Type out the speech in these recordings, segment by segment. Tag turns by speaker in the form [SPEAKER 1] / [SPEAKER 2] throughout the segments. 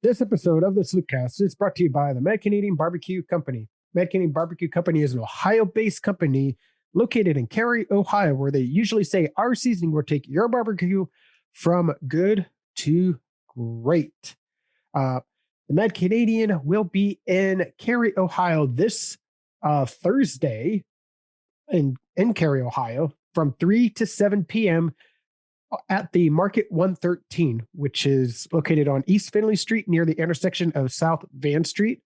[SPEAKER 1] This episode of the Sloopcast is brought to you by the Mad Canadian Barbecue Company. Mad Canadian Barbecue Company is an Ohio-based company located in Cary, Ohio, where they usually say our seasoning will take your barbecue from good to great. The Mad Canadian will be in Cary, Ohio this Thursday in Cary, Ohio from 3 to 7 p.m. at the Market 113, which is located on East Finley Street near the intersection of South Van Street,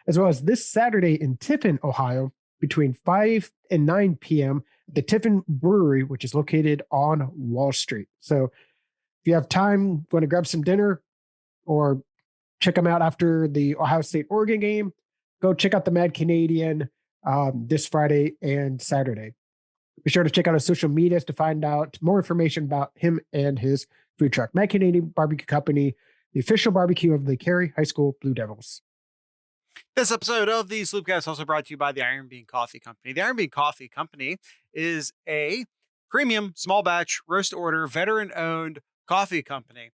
[SPEAKER 1] as well as this Saturday in Tiffin, Ohio, between 5 and 9 p.m. at the Tiffin Brewery, which is located on Wall Street. So if you have time, want to grab some dinner or check them out after the Ohio State-Oregon game, go check out the Mad Canadian this Friday and Saturday. Be sure to check out his social medias to find out more information about him and his food truck. Mad Canadian Barbecue Company, the official barbecue of the Cary High School Blue Devils.
[SPEAKER 2] This episode of the Sloopcast is also brought to you by the Iron Bean Coffee Company. The Iron Bean Coffee Company is a premium, small batch, roast order, veteran-owned coffee company.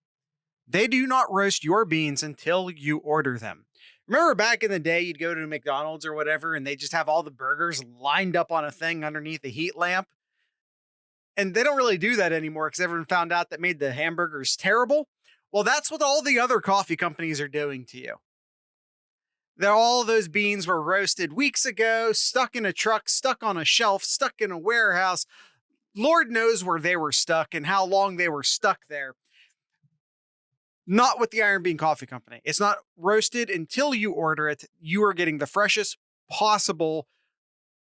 [SPEAKER 2] They do not roast your beans until you order them. Remember back in the day, you'd go to McDonald's or whatever, and they just have all the burgers lined up on a thing underneath a heat lamp? And they don't really do that anymore because everyone found out that made the hamburgers terrible. Well, that's what all the other coffee companies are doing to you. All those beans were roasted weeks ago, stuck in a truck, stuck on a shelf, stuck in a warehouse. Lord knows where they were stuck and how long they were stuck there. Not with the Iron Bean Coffee Company. It's not roasted until you order it. You are getting the freshest possible,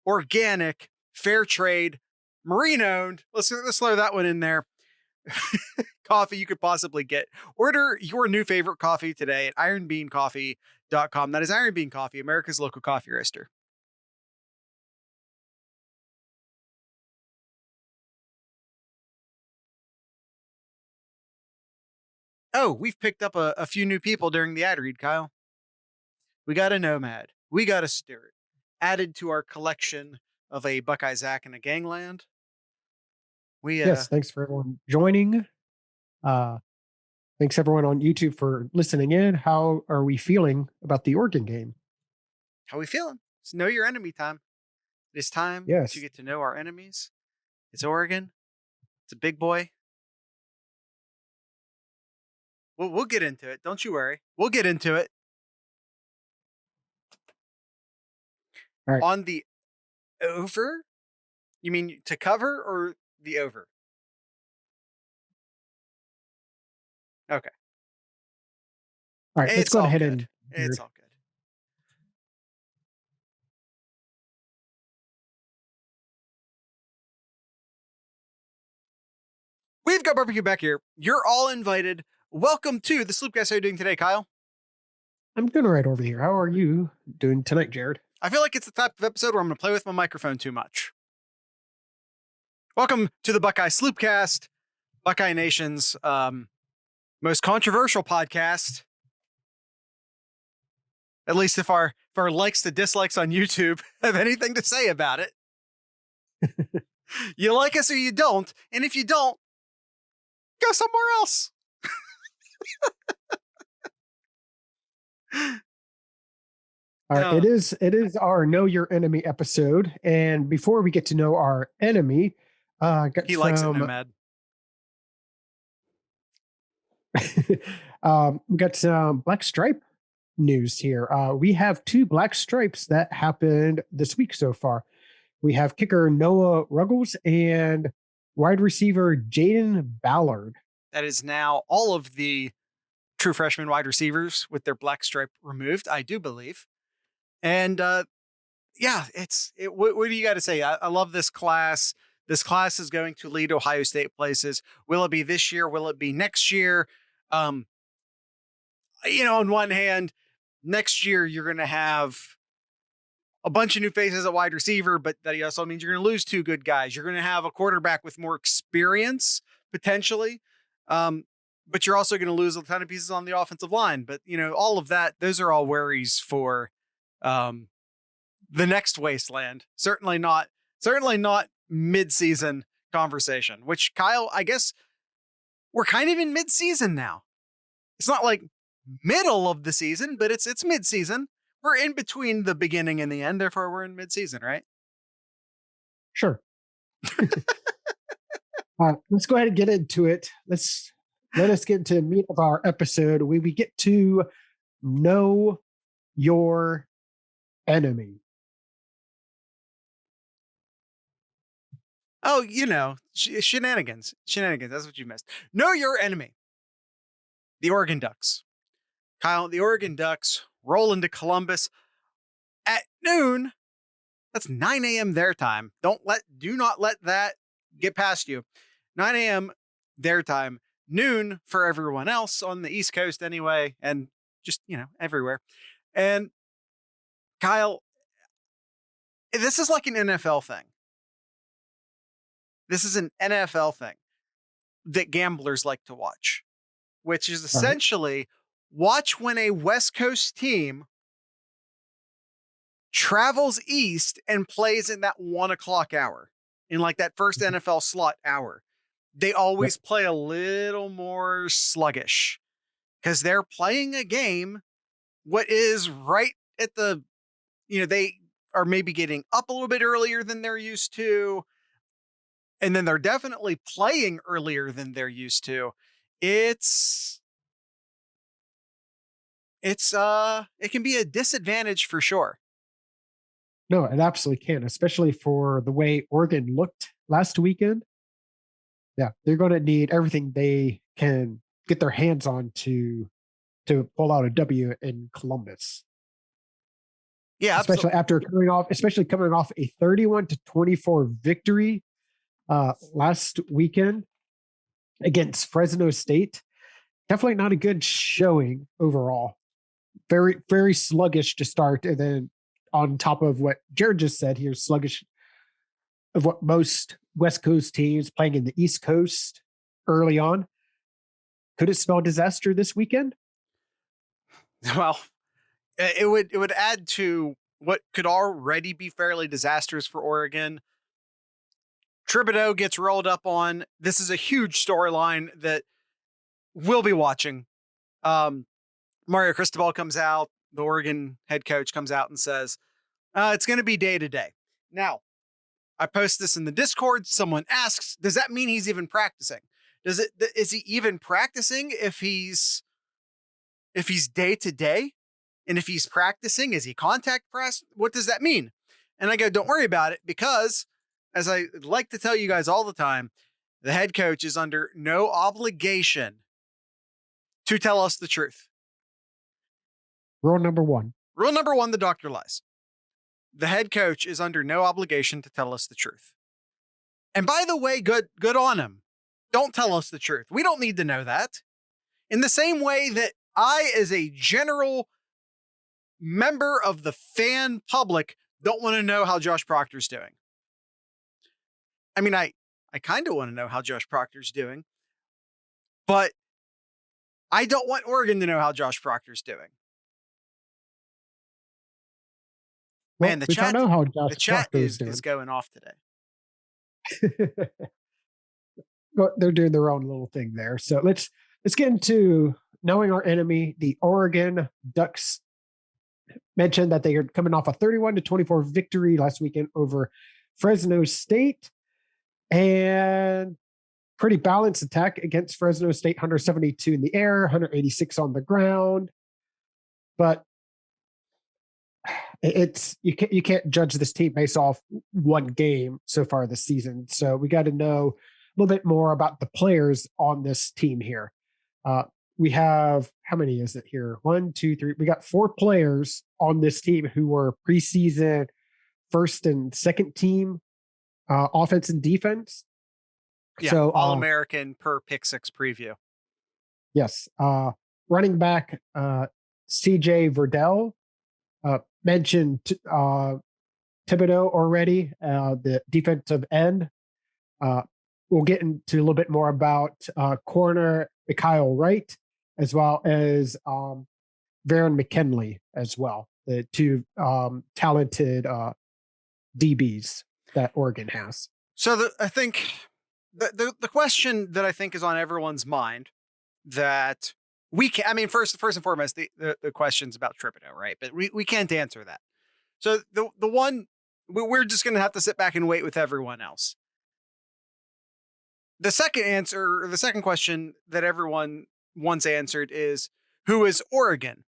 [SPEAKER 2] organic, fair trade, marine owned. Let's throw that one in there. Coffee you could possibly get. Order your new favorite coffee today at ironbeancoffee.com. That is Iron Bean Coffee, America's local coffee roaster. Oh, we've picked up a few new people during the ad read, Kyle. We got a Nomad. We got a Stewart. Added to our collection of a Buckeye, Zach, and a Gangland.
[SPEAKER 1] Yes, thanks for everyone joining. Thanks everyone on YouTube for listening in. How are we feeling about the Oregon game?
[SPEAKER 2] How are we feeling? It's know your enemy time. It is time to get to know our enemies. It's Oregon. It's a big boy. We'll get into it. Don't you worry. We'll get into it.
[SPEAKER 1] All right.
[SPEAKER 2] On the over? You mean to cover or the over? Okay.
[SPEAKER 1] All right. Let's go ahead
[SPEAKER 2] and it's all good. We've got barbecue back here. You're all invited. Welcome to the Sloopcast. How are you doing today, Kyle?
[SPEAKER 1] I'm doing right over here. How are you doing tonight, Jared?
[SPEAKER 2] I feel like it's the type of episode where I'm going to play with my microphone too much. Welcome to the Buckeye Sloopcast, Buckeye Nation's most controversial podcast. At least if our likes to dislikes on YouTube have anything to say about it. You like us or you don't. And if you don't, go somewhere else.
[SPEAKER 1] All right, it is our Know Your Enemy episode, and before we get to know our enemy,
[SPEAKER 2] he likes it, Nomad.
[SPEAKER 1] We got some Black Stripe news here. We have 2 Black Stripes that happened this week so far. We have kicker Noah Ruggles and wide receiver Jaden Ballard.
[SPEAKER 2] That is now all of the true freshman wide receivers with their Black Stripe removed, I do believe. And what do you got to say? I love this class. This class is going to lead Ohio State places. Will it be this year? Will it be next year? On one hand, next year you're going to have a bunch of new faces at wide receiver, but that also means you're going to lose 2 good guys. You're going to have a quarterback with more experience potentially. But you're also going to lose a ton of pieces on the offensive line. But, all of that, those are all worries for the next wasteland. Certainly not mid-season conversation, which, Kyle, I guess we're kind of in mid-season now. It's not like middle of the season, but it's mid-season. We're in between the beginning and the end, therefore we're in mid-season, right?
[SPEAKER 1] Sure. Let's go ahead and get into it. Let us get into the meat of our episode. We get to know your enemy.
[SPEAKER 2] Oh, shenanigans. Shenanigans. That's what you missed. Know your enemy. The Oregon Ducks. Kyle, the Oregon Ducks roll into Columbus at noon. That's 9 a.m. their time. Do not let that get past you. 9 a.m. their time, noon for everyone else on the East Coast anyway, and just, everywhere. And Kyle, this is like an NFL thing. This is an NFL thing that gamblers like to watch, which is essentially watch when a West Coast team travels east and plays in that 1 o'clock hour, in like that first NFL slot hour. They always play a little more sluggish because they're playing a game what is right at the, they are maybe getting up a little bit earlier than they're used to. And then they're definitely playing earlier than they're used to. It can be a disadvantage for sure.
[SPEAKER 1] No, it absolutely can, especially for the way Oregon looked last weekend. Yeah, they're going to need everything they can get their hands on to pull out a W in Columbus.
[SPEAKER 2] Yeah,
[SPEAKER 1] especially coming off a 31-24 victory last weekend against Fresno State. Definitely not a good showing overall. Very, very sluggish to start, and then on top of what Jared just said here, sluggish of what most West Coast teams playing in the East Coast early on. Could it spell disaster this weekend?
[SPEAKER 2] Well, it would add to what could already be fairly disastrous for Oregon. Thibodeau gets rolled up on. This is a huge storyline that we'll be watching. Mario Cristobal comes out, the Oregon head coach comes out and says, it's going to be day to day. Now, I post this in the Discord. Someone asks, does that mean he's even practicing? Is he even practicing if he's day to day? And if he's practicing, is he contact press? What does that mean? And I go, don't worry about it, because as I like to tell you guys all the time, the head coach is under no obligation to tell us the truth.
[SPEAKER 1] Rule number one,
[SPEAKER 2] the doctor lies. The head coach is under no obligation to tell us the truth. And by the way, good on him. Don't tell us the truth. We don't need to know that. In the same way that I, as a general member of the fan public, don't want to know how Josh Proctor's doing. I mean, I kind of want to know how Josh Proctor's doing, but I don't want Oregon to know how Josh Proctor's doing.
[SPEAKER 1] Well,
[SPEAKER 2] man, the chat is going off today.
[SPEAKER 1] Well, they're doing their own little thing there. So let's get into knowing our enemy. The Oregon Ducks mentioned that they are coming off a 31-24 victory last weekend over Fresno State, and pretty balanced attack against Fresno State. 172 in the air, 186 on the ground. But you can't judge this team based off one game so far this season. So we got to know a little bit more about the players on this team here. We have, how many is it here? 1, 2, 3. We got 4 players on this team who were preseason first and second team offense and defense.
[SPEAKER 2] Yeah,
[SPEAKER 1] so
[SPEAKER 2] All-American per Pick 6 preview.
[SPEAKER 1] Yes. Running back CJ Verdell, mentioned Thibodeau already, the defensive end. We'll get into a little bit more about corner Kyle Wright, as well as Varen McKinley as well, the two talented DBs that Oregon has.
[SPEAKER 2] So I think the question that I think is on everyone's mind that we can. I mean, first and foremost, the question's about Thibodeau, right? But we can't answer that. So the one we're just going to have to sit back and wait with everyone else. The second answer, or the second question that everyone once answered is, who is Oregon?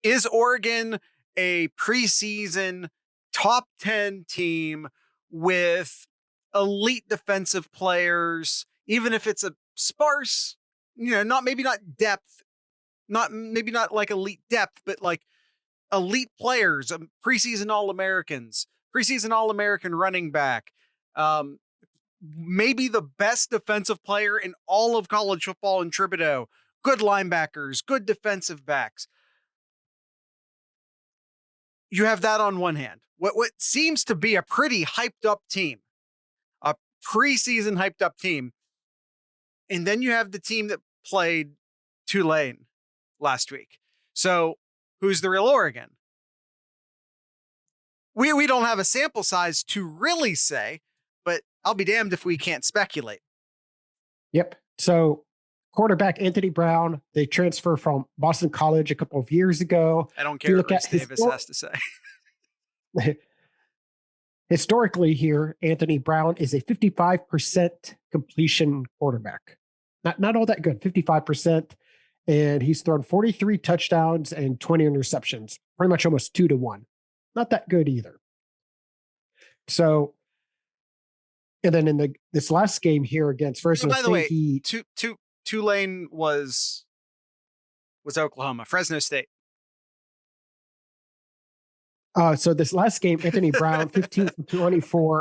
[SPEAKER 2] Is Oregon a preseason top 10 team with elite defensive players, even if it's a sparse, maybe not depth, maybe not like elite depth, but like elite players, preseason All-Americans, preseason All-American running back, maybe the best defensive player in all of college football in Thibodeau, good linebackers, good defensive backs. You have that on one hand. What seems to be a pretty hyped up team, a preseason hyped up team. And then you have the team that played Tulane last week. So who's the real Oregon? We don't have a sample size to really say, but I'll be damned if we can't speculate.
[SPEAKER 1] Yep. So quarterback Anthony Brown, they transferred from Boston College a couple of years ago.
[SPEAKER 2] I don't care what Reese Davis has to say.
[SPEAKER 1] Historically here, Anthony Brown is a 55% completion quarterback. Not all that good, 55%. And he's thrown 43 touchdowns and 20 interceptions, pretty much almost 2-1. Not that good either. So, and then in this last game here against Fresno State,
[SPEAKER 2] by the way, Tulane was Oklahoma, Fresno State.
[SPEAKER 1] So this last game, Anthony Brown, 15 from 24,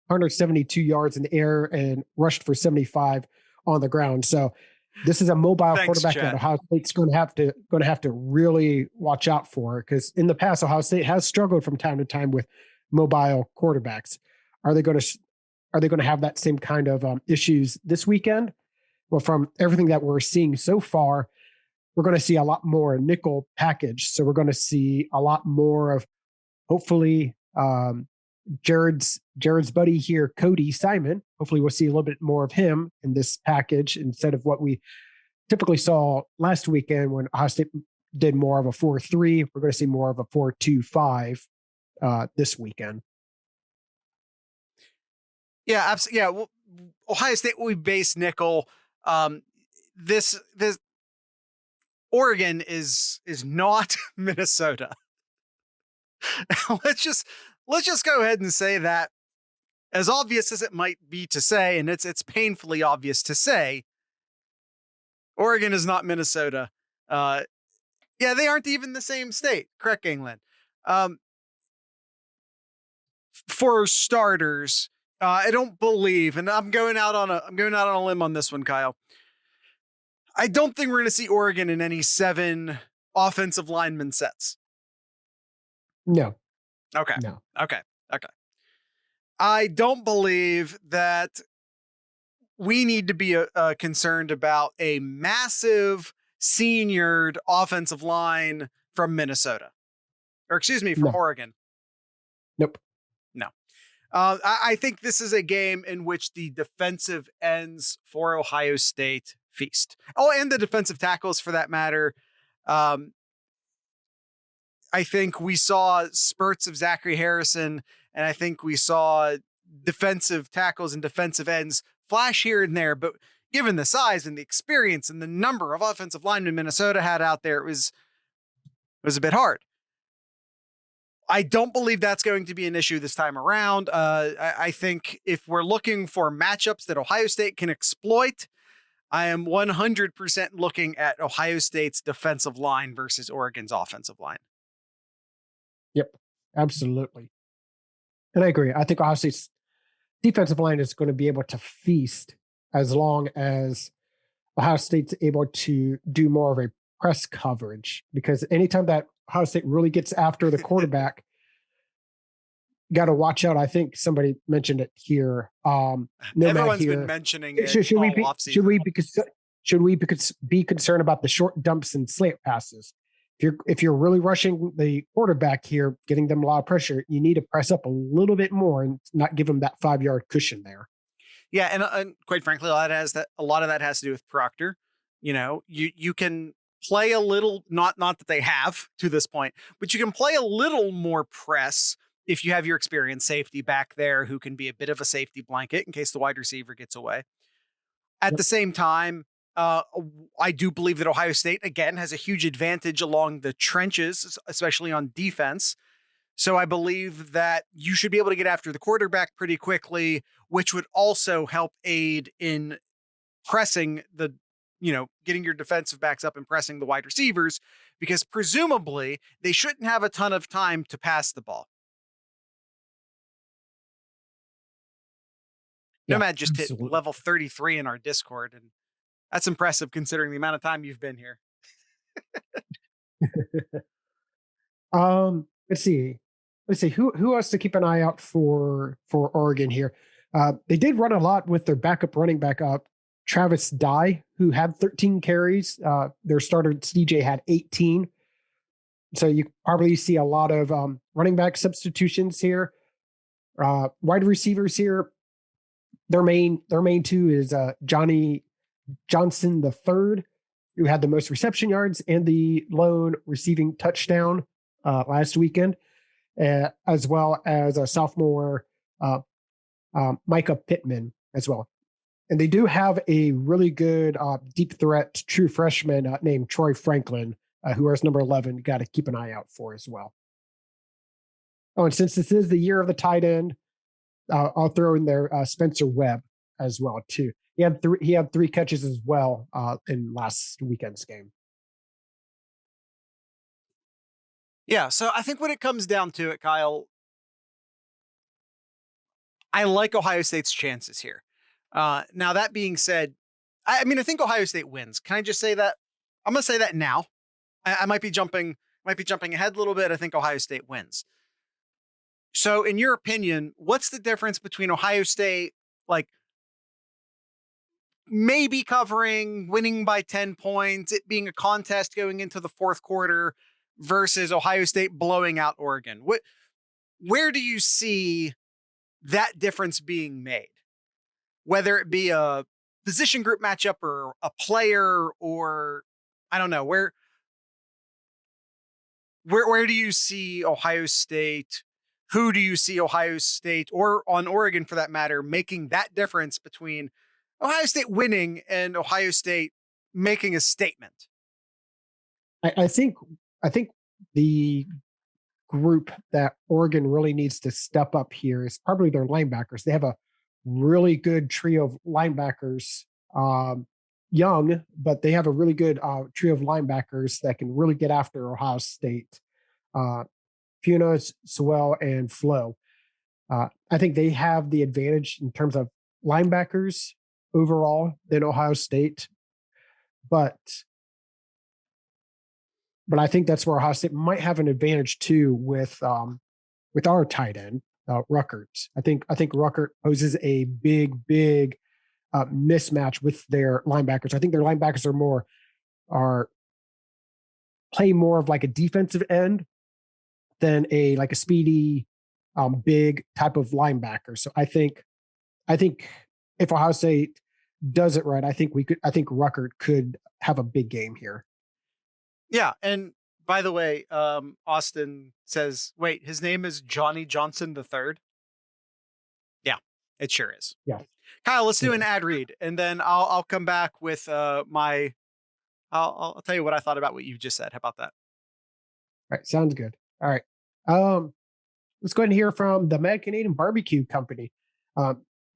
[SPEAKER 1] 172 yards in the air and rushed for 75 on the ground. So this is a mobile quarterback that Ohio State's going to have to really watch out for, because in the past, Ohio State has struggled from time to time with mobile quarterbacks. Are they going to have that same kind of issues this weekend? Well, from everything that we're seeing so far, we're going to see a lot more nickel package. So we're going to see a lot more of, hopefully, Jared's buddy here, Cody Simon. Hopefully we'll see a little bit more of him in this package instead of what we typically saw last weekend when Ohio State did more of a 4-3. We're going to see more of a 4-2-5 this weekend.
[SPEAKER 2] Yeah, absolutely. Yeah, well, Ohio State will be base nickel. This Oregon is not Minnesota. let's just go ahead and say that, as obvious as it might be to say, and it's painfully obvious to say, Oregon is not Minnesota. Yeah, they aren't even the same state. Correct, England. For starters, I don't believe, and I'm going out on a limb on this one, Kyle. I don't think we're going to see Oregon in any 7 offensive lineman sets.
[SPEAKER 1] No.
[SPEAKER 2] Okay.
[SPEAKER 1] No.
[SPEAKER 2] Okay. I don't believe that we need to be concerned about a massive seniored offensive line from Minnesota, or excuse me, from Oregon.
[SPEAKER 1] Nope.
[SPEAKER 2] No. I think this is a game in which the defensive ends for Ohio State feast. Oh, and the defensive tackles for that matter. I think we saw spurts of Zachary Harrison, and I think we saw defensive tackles and defensive ends flash here and there. But given the size and the experience and the number of offensive linemen Minnesota had out there, it was a bit hard. I don't believe that's going to be an issue this time around. I think if we're looking for matchups that Ohio State can exploit, I am 100% looking at Ohio State's defensive line versus Oregon's offensive line.
[SPEAKER 1] Yep, absolutely. And I agree. I think Ohio State's defensive line is going to be able to feast as long as Ohio State's able to do more of a press coverage, because anytime that Ohio State really gets after the quarterback, got to watch out. I think somebody mentioned it here.
[SPEAKER 2] Everyone's been mentioning it.
[SPEAKER 1] Should we be concerned about the short dumps and slant passes? If you're really rushing the quarterback here, getting them a lot of pressure, you need to press up a little bit more and not give them that 5-yard cushion there.
[SPEAKER 2] Yeah, and quite frankly, a lot of that has to do with Proctor. You can play a little, not that they have to this point, but you can play a little more press if you have your experienced safety back there who can be a bit of a safety blanket in case the wide receiver gets away. At
[SPEAKER 1] Yep.
[SPEAKER 2] the same time, I do believe that Ohio State, again, has a huge advantage along the trenches, especially on defense. So I believe that you should be able to get after the quarterback pretty quickly, which would also help aid in pressing getting your defensive backs up and pressing the wide receivers, because presumably they shouldn't have a ton of time to pass the ball.
[SPEAKER 1] Yeah,
[SPEAKER 2] Nomad just hit
[SPEAKER 1] absolutely.
[SPEAKER 2] level 33 in our Discord, and that's impressive considering the amount of time you've been here.
[SPEAKER 1] Let's see. Let's see who else to keep an eye out for Oregon here. They did run a lot with their backup running back up, Travis Dye, who had 13 carries. Their starter CJ had 18. So you probably see a lot of running back substitutions here. Wide receivers here. Their main two is Johnny Johnson the third, who had the most reception yards and the lone receiving touchdown last weekend, as well as a sophomore Micah Pittman as well. And they do have a really good deep threat true freshman named Troy Franklin, who wears number 11. Got to keep an eye out for as well. Oh, and since this is the year of the tight end, I'll throw in there Spencer Webb as well too. He had three catches as well in last weekend's game.
[SPEAKER 2] Yeah, so I think when it comes down to it, Kyle, I like Ohio State's chances here. Now, that being said, I think Ohio State wins. Can I just say that? I'm going to say that now. I might be jumping ahead a little bit. I think Ohio State wins. So, in your opinion, what's the difference between Ohio State, like, maybe covering, winning by 10 points, it being a contest going into the fourth quarter, versus Ohio State blowing out Oregon? Where do you see that difference being made? Whether it be a position group matchup or a player, or I don't know, where do you see Ohio State? Who do you see Ohio State, or on Oregon for that matter, making that difference between Ohio State winning and Ohio State making a statement?
[SPEAKER 1] I think the group that Oregon really needs to step up here is probably their linebackers. They have a really good trio of linebackers, young, but they have a really good trio of linebackers that can really get after Ohio State. Funes, Sewell, and Flo. I think they have the advantage in terms of linebackers overall than Ohio State, but I think that's where Ohio State might have an advantage too with our tight end Ruckert. I think Ruckert poses a big mismatch with their linebackers. I think their linebackers are play more of like a defensive end than a speedy big type of linebacker. So I think if Ohio State does it right, I think Ruckert could have a big game here.
[SPEAKER 2] Yeah, and by the way, Austin says, wait, his name is Johnny Johnson the third? Yeah, it sure is.
[SPEAKER 1] Yeah.
[SPEAKER 2] Kyle, let's do an ad read, and then I'll come back with my. I'll tell you what I thought about what you just said. How about that?
[SPEAKER 1] All right, sounds good. All right, let's go ahead and hear from the Mad Canadian Barbecue Company.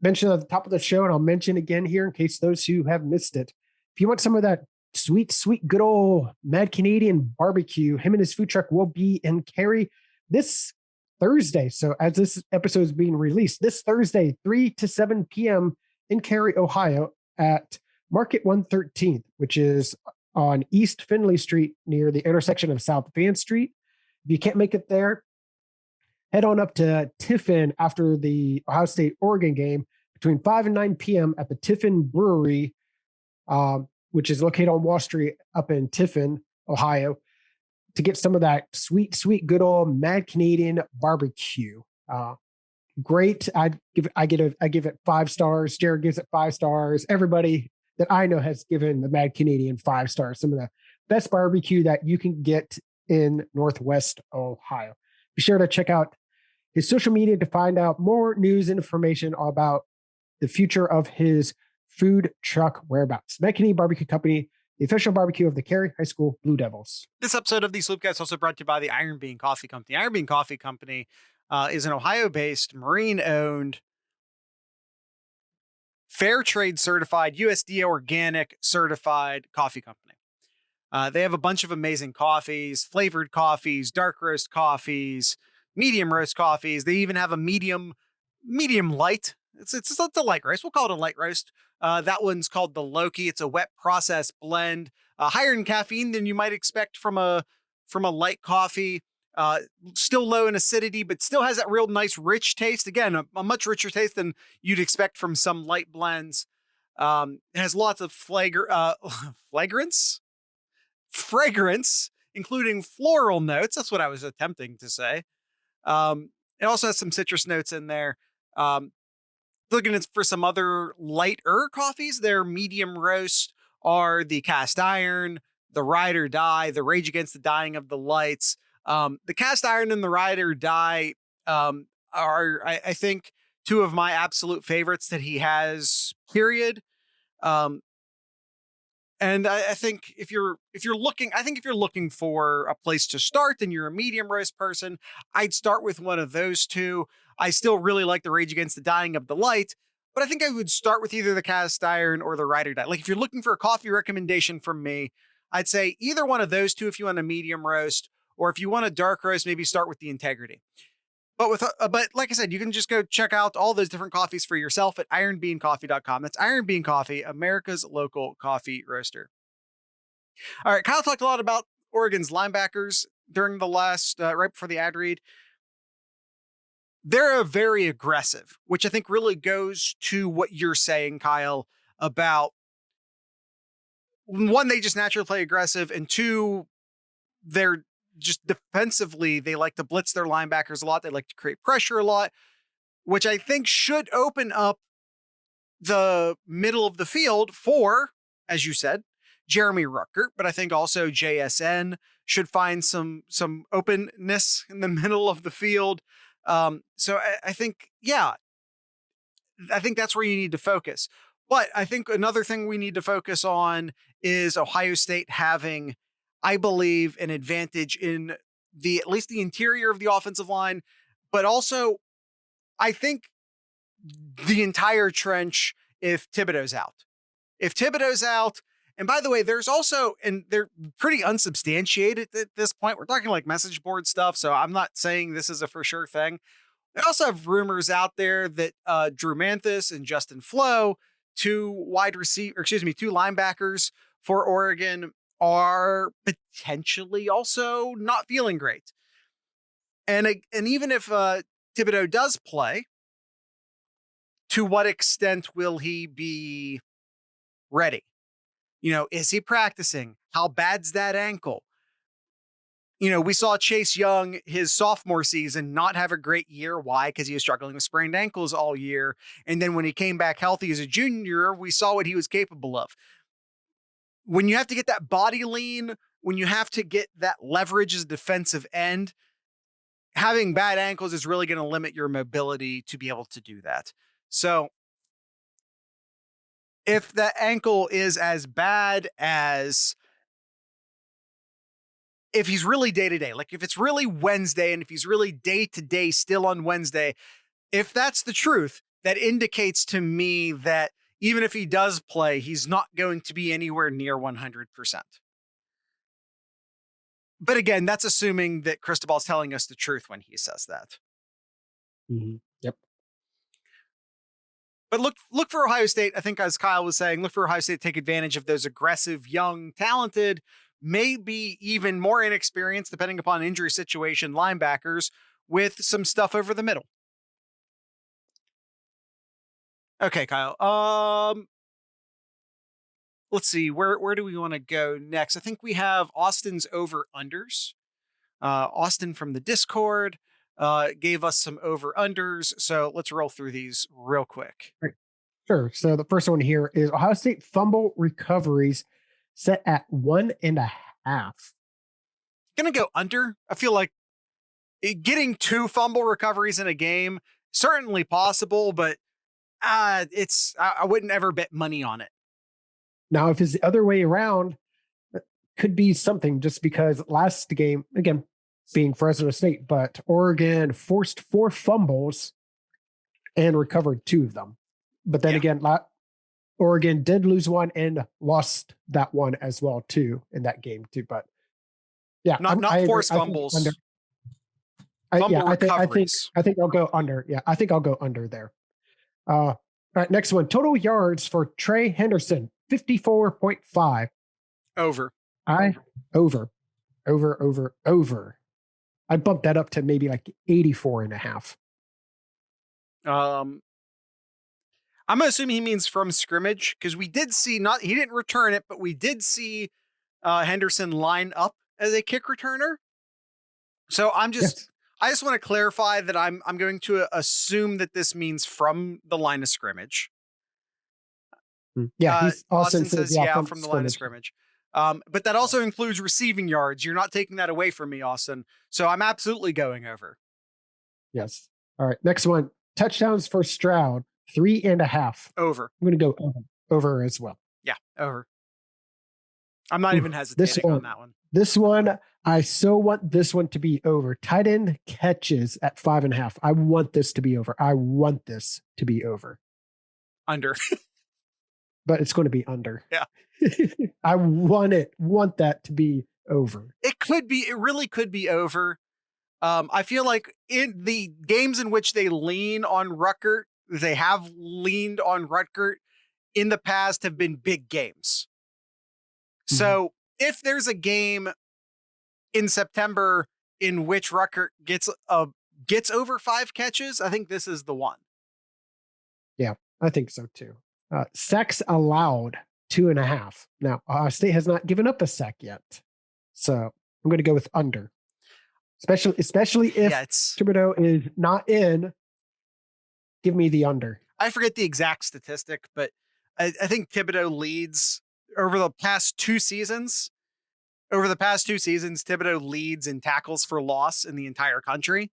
[SPEAKER 1] Mentioned at the top of the show, and I'll mention again here in case those who have missed it. If you want some of that sweet, good old Mad Canadian barbecue, him and his food truck will be in Cary this Thursday. So as this episode is being released, this Thursday, 3 to 7 p.m. in Cary, Ohio at Market 113th, which is on East Findlay Street near the intersection of South Van Street. If you can't make it there, head on up to Tiffin after the Ohio State-Oregon game between 5 and 9 p.m. at the Tiffin Brewery, which is located on Wall Street up in Tiffin, Ohio, to get some of that sweet, good old Mad Canadian barbecue. Great. I give it 5 stars. Jared gives it 5 stars. Everybody that I know has given the Mad Canadian 5 stars, some of the best barbecue that you can get in Northwest Ohio. Be sure to check out his social media to find out more news and information about the future of his food truck whereabouts. Mad Canadian Barbecue Company, the official barbecue of the Cary High School Blue Devils.
[SPEAKER 2] This episode of the Sloopcast is also brought to you by the Iron Bean Coffee Company. Iron Bean Coffee Company is an Ohio-based, marine-owned, fair trade certified, USDA organic certified coffee company. They have a bunch of amazing coffees, flavored coffees, dark roast coffees, medium roast coffees. They even have a medium light. It's a light roast. We'll call it a light roast. That one's called the Loki. It's a wet process blend, higher in caffeine than you might expect from a light coffee. Still low in acidity, but still has that real nice, rich taste. Again, a much richer taste than you'd expect from some light blends. It has lots of fragrance, including floral notes. That's what I was attempting to say. It also has some citrus notes in there. Looking for some other lighter coffees, their medium roast are the Cast Iron, the Ride or Die, the Rage Against the Dying of the Lights. The Cast Iron and the Ride or Die are, I think, two of my absolute favorites that he has, period. And I think if you're looking for a place to start and you're a medium roast person, I'd start with one of those two. I still really like the Rage Against the Dying of the Light, but I think I would start with either the Cast Iron or the Ride or Die. Like if you're looking for a coffee recommendation from me, I'd say either one of those two if you want a medium roast, or if you want a dark roast, maybe start with the Integrity. But like I said, you can just go check out all those different coffees for yourself at ironbeancoffee.com. That's Iron Bean Coffee, America's local coffee roaster. All right, Kyle talked a lot about Oregon's linebackers during the last, right before the ad read. They're very aggressive, which I think really goes to what you're saying, Kyle, about one, they just naturally play aggressive, and two, they're just defensively, they like to blitz their linebackers a lot. They like to create pressure a lot, which I think should open up the middle of the field for, as you said, Jeremy Ruckert. But I think also JSN should find some openness in the middle of the field. So I think, yeah, I think that's where you need to focus. But I think another thing we need to focus on is Ohio State having, I believe, an advantage in at least the interior of the offensive line, but also I think the entire trench if Thibodeau's out. If Thibodeau's out, and by the way, there's also, and they're pretty unsubstantiated at this point. We're talking like message board stuff, so I'm not saying this is a for sure thing. They also have rumors out there that Drew Manthis and Justin Flo, two linebackers for Oregon, are potentially also not feeling great. And even if Thibodeau does play, to what extent will he be ready? Is he practicing? How bad's that ankle? We saw Chase Young, his sophomore season, not have a great year. Why? Because he was struggling with sprained ankles all year. And then when he came back healthy as a junior, we saw what he was capable of. When you have to get that body lean, when you have to get that leverage as a defensive end, having bad ankles is really going to limit your mobility to be able to do that. So if the ankle is as bad as, if he's really day to day, like if it's really Wednesday and if he's really day to day still on Wednesday, if that's the truth, that indicates to me that even if he does play, he's not going to be anywhere near 100%. But again, that's assuming that Cristobal's telling us the truth when he says that.
[SPEAKER 1] Mm-hmm. Yep.
[SPEAKER 2] But look for Ohio State. I think, as Kyle was saying, look for Ohio State to take advantage of those aggressive, young, talented, maybe even more inexperienced, depending upon injury situation, linebackers with some stuff over the middle. Okay, Kyle. Let's see. Where do we want to go next? I think we have Austin's over-unders. Austin from the Discord gave us some over-unders. So let's roll through these real quick.
[SPEAKER 1] Right. Sure. So the first one here is Ohio State fumble recoveries set at 1.5.
[SPEAKER 2] Gonna go under. I feel like getting 2 fumble recoveries in a game certainly possible, but I wouldn't ever bet money on it.
[SPEAKER 1] Now, if it's the other way around, it could be something just because last game, again, being Fresno State, but Oregon forced 4 fumbles and recovered 2 of them. But then
[SPEAKER 2] Yeah.
[SPEAKER 1] again, Oregon did lose one and lost that one as well too in that game too. But yeah,
[SPEAKER 2] Not
[SPEAKER 1] I agree.
[SPEAKER 2] forced
[SPEAKER 1] I think under.
[SPEAKER 2] fumbles, fumble recoveries.
[SPEAKER 1] I think I'll go under. Yeah, I think I'll go under there. All right, next one. Total yards for Trey Henderson, 54.5.
[SPEAKER 2] Over.
[SPEAKER 1] I over, over. I bumped that up to maybe like 84.5.
[SPEAKER 2] I'm assuming he means from scrimmage because we did see he didn't return it, but we did see Henderson line up as a kick returner. So I just want to clarify that I'm going to assume that this means from the line of scrimmage.
[SPEAKER 1] Yeah,
[SPEAKER 2] Austin says from the line of scrimmage. But that also includes receiving yards. You're not taking that away from me, Austin. So I'm absolutely going over.
[SPEAKER 1] Yes. All right. Next one. Touchdowns for Stroud, 3.5.
[SPEAKER 2] Over.
[SPEAKER 1] I'm going to go over as well.
[SPEAKER 2] Yeah, over. I'm not even hesitating on that one.
[SPEAKER 1] This one, I so want this one to be over. Tight end catches at 5.5. I want this to be over.
[SPEAKER 2] Under.
[SPEAKER 1] But it's going to be under.
[SPEAKER 2] Yeah.
[SPEAKER 1] I want that to be over.
[SPEAKER 2] It really could be over. I feel like in the games in which they have leaned on Rutgers in the past have been big games. Mm-hmm. So if there's a game in September in which Rutgers gets over 5 catches, I think this is the one.
[SPEAKER 1] Yeah, I think so too. Sacks allowed, 2.5. Now, Ohio State has not given up a sack yet. So I'm going to go with under. Especially if Thibodeau is not in, give me the under.
[SPEAKER 2] I forget the exact statistic, but I think Thibodeau leads over the past 2 seasons. Over the past 2 seasons, Thibodeau leads in tackles for loss in the entire country.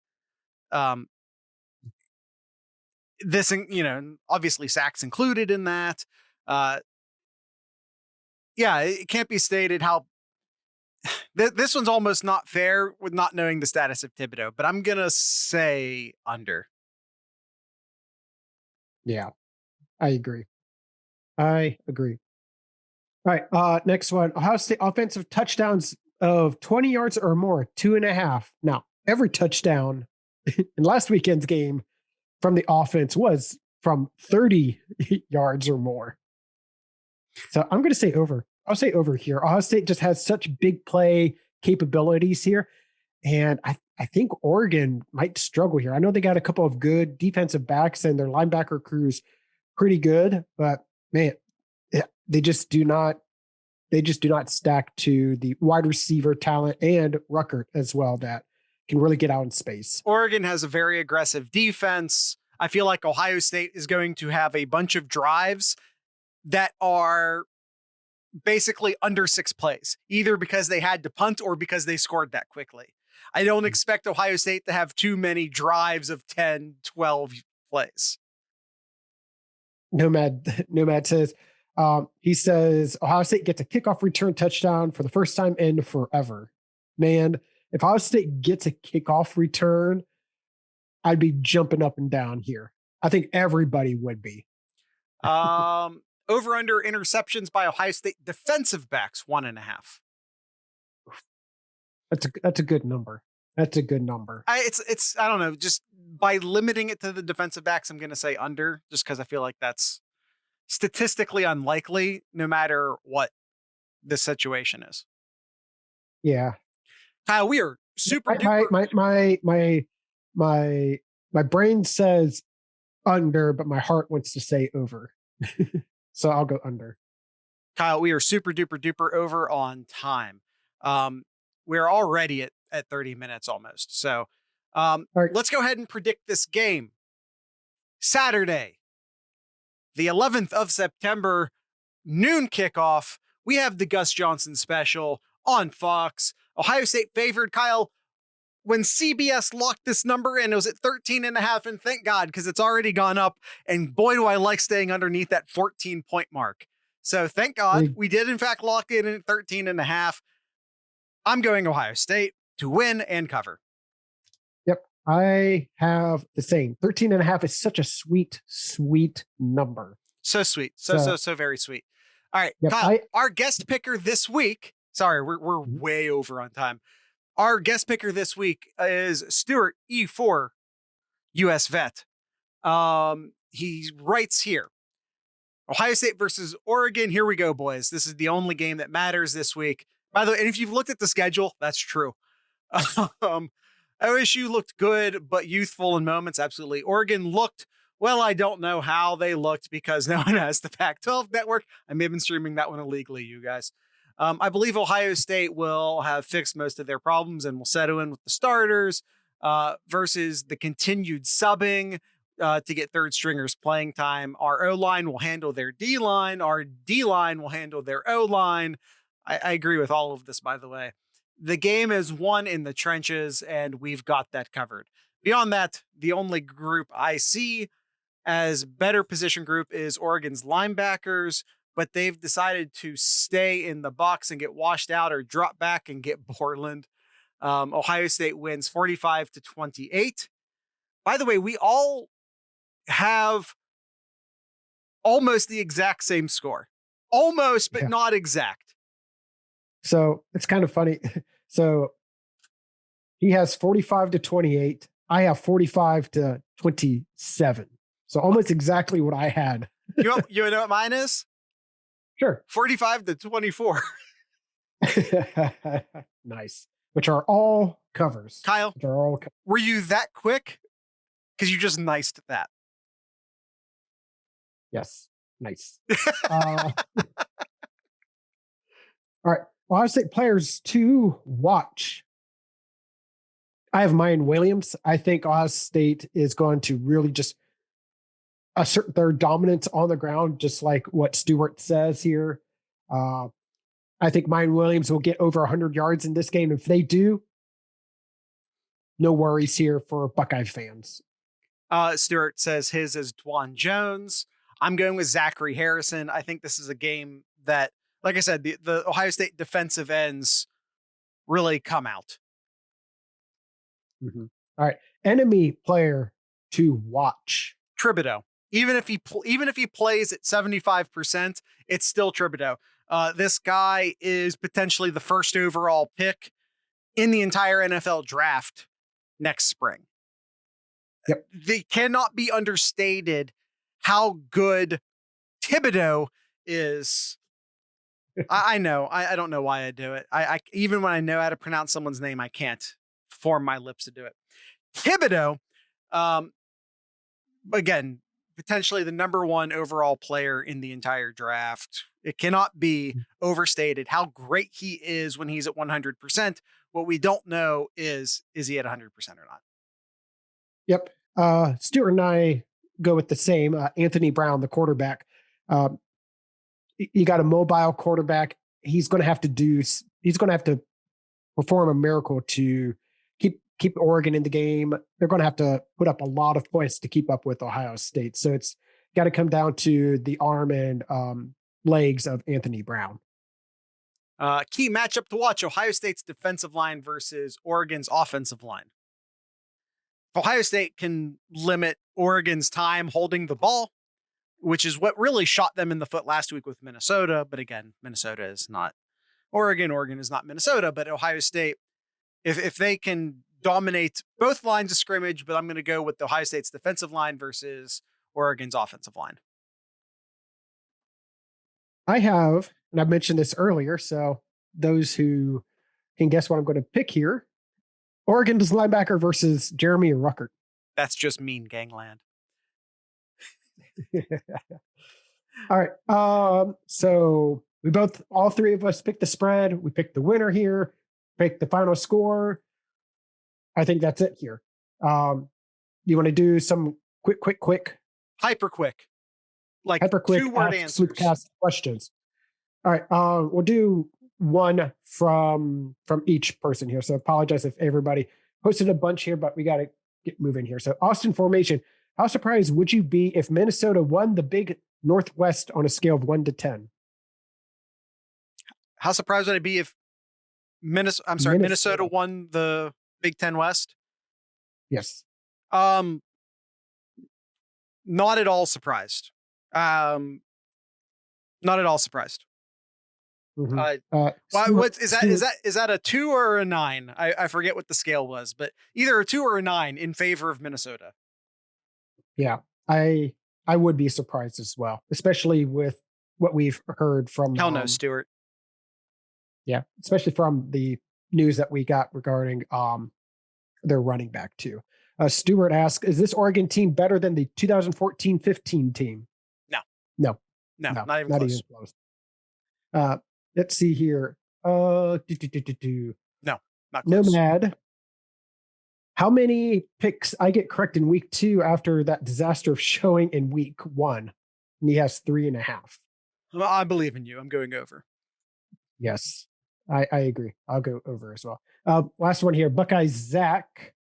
[SPEAKER 2] This, obviously sacks included in that. It can't be stated how this one's almost not fair with not knowing the status of Thibodeau, but I'm going to say under.
[SPEAKER 1] Yeah, I agree. All right, next one. Ohio State offensive touchdowns of 20 yards or more, 2.5. Now, every touchdown in last weekend's game from the offense was from 30 yards or more. So I'm going to say over. I'll say over here. Ohio State just has such big play capabilities here. And I think Oregon might struggle here. I know they got a couple of good defensive backs and their linebacker crew's pretty good, but man, they just do not stack to the wide receiver talent and Rutgers as well that can really get out in space.
[SPEAKER 2] Oregon has a very aggressive defense. I feel like Ohio State is going to have a bunch of drives that are basically under 6 plays, either because they had to punt or because they scored that quickly. I don't expect Ohio State to have too many drives of 10, 12 plays.
[SPEAKER 1] Nomad says, he says Ohio State gets a kickoff return touchdown for the first time in forever. Man, if Ohio State gets a kickoff return, I'd be jumping up and down here. I think everybody would be.
[SPEAKER 2] Over under interceptions by Ohio State defensive backs, 1.5.
[SPEAKER 1] That's a good number. That's a good number.
[SPEAKER 2] It's I don't know, just by limiting it to the defensive backs, I'm going to say under, just because I feel like that's statistically unlikely, no matter what the situation is.
[SPEAKER 1] Yeah,
[SPEAKER 2] Kyle, we are super.
[SPEAKER 1] My brain says under, but my heart wants to say over. So I'll go under.
[SPEAKER 2] Kyle, we are super duper duper over on time. We're already at 30 minutes almost. So right. Let's go ahead and predict this game. Saturday, the 11th of September, noon kickoff. We have the Gus Johnson special on Fox. Ohio State favored. Kyle, when CBS locked this number in, it was at 13.5, and thank God, because it's already gone up. And boy, do I like staying underneath that 14-point mark. So thank God we did, in fact, lock it in at 13.5. I'm going Ohio State to win and cover.
[SPEAKER 1] Yep. I have the same. 13.5 is such a sweet, sweet number.
[SPEAKER 2] So sweet. So very sweet. All right.
[SPEAKER 1] Yep,
[SPEAKER 2] Kyle, our guest picker this week. Sorry, we're way over on time. Our guest picker this week is Stuart E4, US vet. He writes here, Ohio State versus Oregon. Here we go, boys. This is the only game that matters this week. By the way, and if you've looked at the schedule, that's true. OSU looked good, but youthful in moments. Absolutely. Oregon looked, well, I don't know how they looked because no one has the Pac-12 network. I may have been streaming that one illegally, you guys. I believe Ohio State will have fixed most of their problems and will settle in with the starters versus the continued subbing to get third stringers playing time. Our O-line will handle their D-line. Our D-line will handle their O-line. I agree with all of this, by the way. The game is won in the trenches, and we've got that covered. Beyond that, the only group I see as better position group is Oregon's linebackers, but they've decided to stay in the box and get washed out or drop back and get Borland. Ohio State wins 45-28. By the way, we all have almost the exact same score. Almost, but not exact.
[SPEAKER 1] So it's kind of funny. So he has 45-28. I have 45-27. So almost exactly what I had.
[SPEAKER 2] You know what mine is?
[SPEAKER 1] Sure.
[SPEAKER 2] 45-24.
[SPEAKER 1] Nice. Which are all covers.
[SPEAKER 2] Kyle, were you that quick? Because you just niced that.
[SPEAKER 1] Yes. Nice. All right. Ohio State players to watch. I have Mayan Williams. I think Ohio State is going to really just assert their dominance on the ground, just like what Stewart says here. I think Mayan Williams will get over 100 yards in this game. If they do, no worries here for Buckeye fans.
[SPEAKER 2] Stewart says his is Dwan Jones. I'm going with Zachary Harrison. I think this is a game that, like I said, the Ohio State defensive ends really come out.
[SPEAKER 1] Mm-hmm. All right. Enemy player to watch.
[SPEAKER 2] Thibodeau. Even if he plays at 75%, it's still Thibodeau. This guy is potentially the first overall pick in the entire NFL draft next spring.
[SPEAKER 1] Yep.
[SPEAKER 2] They cannot be understated how good Thibodeau is. I know. I don't know why I do it. I even when I know how to pronounce someone's name, I can't form my lips to do it. Thibodeau, again, potentially the number one overall player in the entire draft. It cannot be overstated how great he is when he's at 100%. What we don't know is he at 100% or not?
[SPEAKER 1] Yep. Stuart and I go with the same. Anthony Brown, the quarterback. You got a mobile quarterback. He's going to have to perform a miracle to keep Oregon in the game. They're going to have to put up a lot of points to keep up with Ohio State. So it's got to come down to the arm and legs of Anthony Brown.
[SPEAKER 2] Key matchup to watch: Ohio State's defensive line versus Oregon's offensive line. Ohio State can limit Oregon's time holding the ball, which is what really shot them in the foot last week with Minnesota. But again, Minnesota is not Oregon. Oregon is not Minnesota, but Ohio State, if they can dominate both lines of scrimmage, but I'm going to go with Ohio State's defensive line versus Oregon's offensive line.
[SPEAKER 1] I have, and I mentioned this earlier, so those who can guess what I'm going to pick here, Oregon's linebacker versus Jeremy Ruckert.
[SPEAKER 2] That's just mean gangland.
[SPEAKER 1] All right. So all three of us picked the spread. We picked the winner here, picked the final score. I think that's it here. You want to do some quick?
[SPEAKER 2] Hyper quick. Like
[SPEAKER 1] Hyper quick
[SPEAKER 2] 2-word
[SPEAKER 1] ask
[SPEAKER 2] answers.
[SPEAKER 1] Sloopcast questions. All right, we'll do one from each person here. So apologize if everybody posted a bunch here, but we got to get moving here. So Austin formation. How surprised would you be if Minnesota won the Big Northwest on a scale of 1 to 10?
[SPEAKER 2] How surprised would I be if Minnesota won the Big Ten West?
[SPEAKER 1] Yes.
[SPEAKER 2] Not at all surprised. Not at all surprised. What is that? Is that a 2 or a 9? I forget what the scale was, but either a 2 or a 9 in favor of Minnesota.
[SPEAKER 1] Yeah, I would be surprised as well, especially with what we've heard from.
[SPEAKER 2] Hell no, Stuart.
[SPEAKER 1] Yeah, especially from the news that we got regarding their running back too. Stuart asks, "Is this Oregon team better than the 2014-15 team?" No,
[SPEAKER 2] not even close.
[SPEAKER 1] Let's see here.
[SPEAKER 2] No, not close.
[SPEAKER 1] Nomad. How many picks I get correct in week 2 after that disaster of showing in week 1? And he has 3.5.
[SPEAKER 2] Well, I believe in you. I'm going over.
[SPEAKER 1] Yes, I agree. I'll go over as well. Last one here. Buckeye Zach.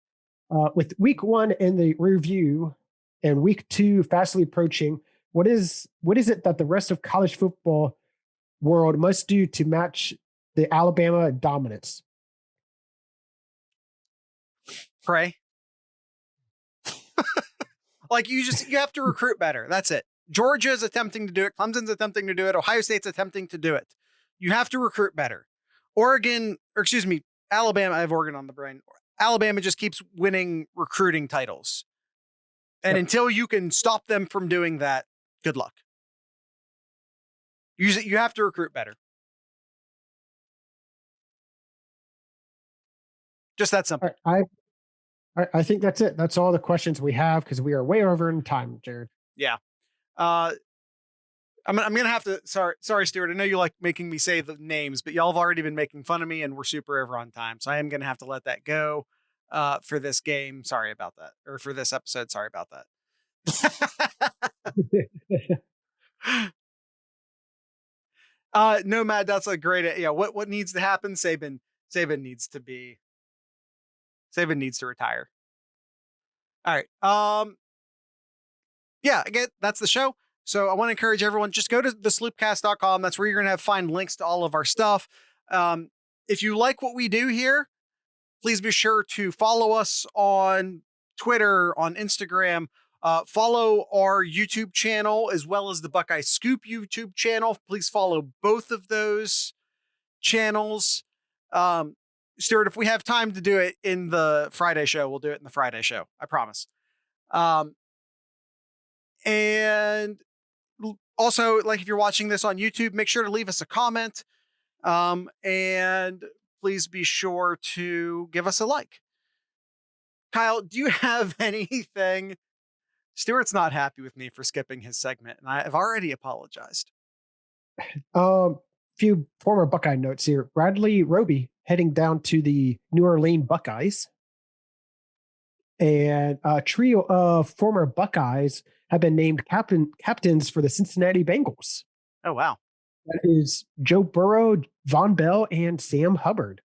[SPEAKER 1] With week 1 in the review and week 2 fastly approaching, what is it that the rest of college football world must do to match the Alabama dominance?
[SPEAKER 2] Pray. Like you have to recruit better. That's it. Georgia's attempting to do it. Clemson's attempting to do it. Ohio State's attempting to do it. You have to recruit better. Alabama. I have Oregon on the brain. Alabama just keeps winning recruiting titles. And until you can stop them from doing that, good luck. You have to recruit better. Just that simple.
[SPEAKER 1] I think that's it. That's all the questions we have because we are way over in time, Jared.
[SPEAKER 2] Yeah. I'm gonna have to. Sorry, Stuart. I know you like making me say the names, but y'all have already been making fun of me, and we're super over on time, so I am gonna have to let that go for this game. Sorry about that, or for this episode. Sorry about that. Nomad, that's a great. Yeah, what needs to happen? Saban needs to retire. All right. Yeah, again, that's the show. So I want to encourage everyone, just go to thesloopcast.com. That's where you're going to find links to all of our stuff. If you like what we do here, please be sure to follow us on Twitter, on Instagram, follow our YouTube channel, as well as the Buckeye Scoop YouTube channel. Please follow both of those channels. Stuart, if we have time to do it in the Friday show, we'll do it in the Friday show. I promise. And also, like, if you're watching this on YouTube, make sure to leave us a comment. And please be sure to give us a like. Kyle, do you have anything? Stuart's not happy with me for skipping his segment, and I've already apologized.
[SPEAKER 1] Few former Buckeye notes here. Bradley Roby heading down to the New Orleans Buckeyes. And a trio of former Buckeyes have been named captains for the Cincinnati Bengals.
[SPEAKER 2] Oh, wow.
[SPEAKER 1] That is Joe Burrow, Von Bell, and Sam Hubbard.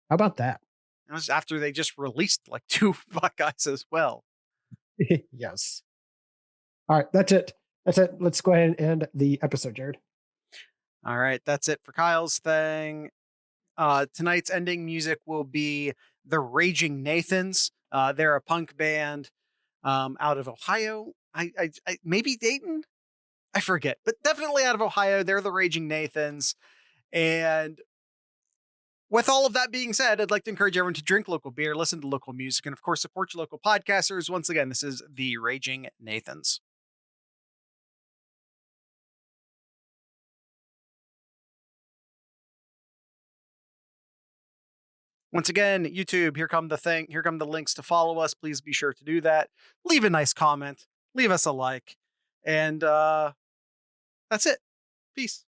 [SPEAKER 1] How about that?
[SPEAKER 2] That was after they just released like 2 Buckeyes as well.
[SPEAKER 1] Yes. All right, that's it. Let's go ahead and end the episode, Jared.
[SPEAKER 2] All right, that's it for Kyle's thing. Tonight's ending music will be the Raging Nathans. They're a punk band out of Ohio. I maybe Dayton? I forget, but definitely out of Ohio. They're the Raging Nathans. And with all of that being said, I'd like to encourage everyone to drink local beer, listen to local music, and of course, support your local podcasters. Once again, this is the Raging Nathans. Once again, YouTube, here come the links to follow us. Please be sure to do that. Leave a nice comment, leave us a like, and that's it. Peace.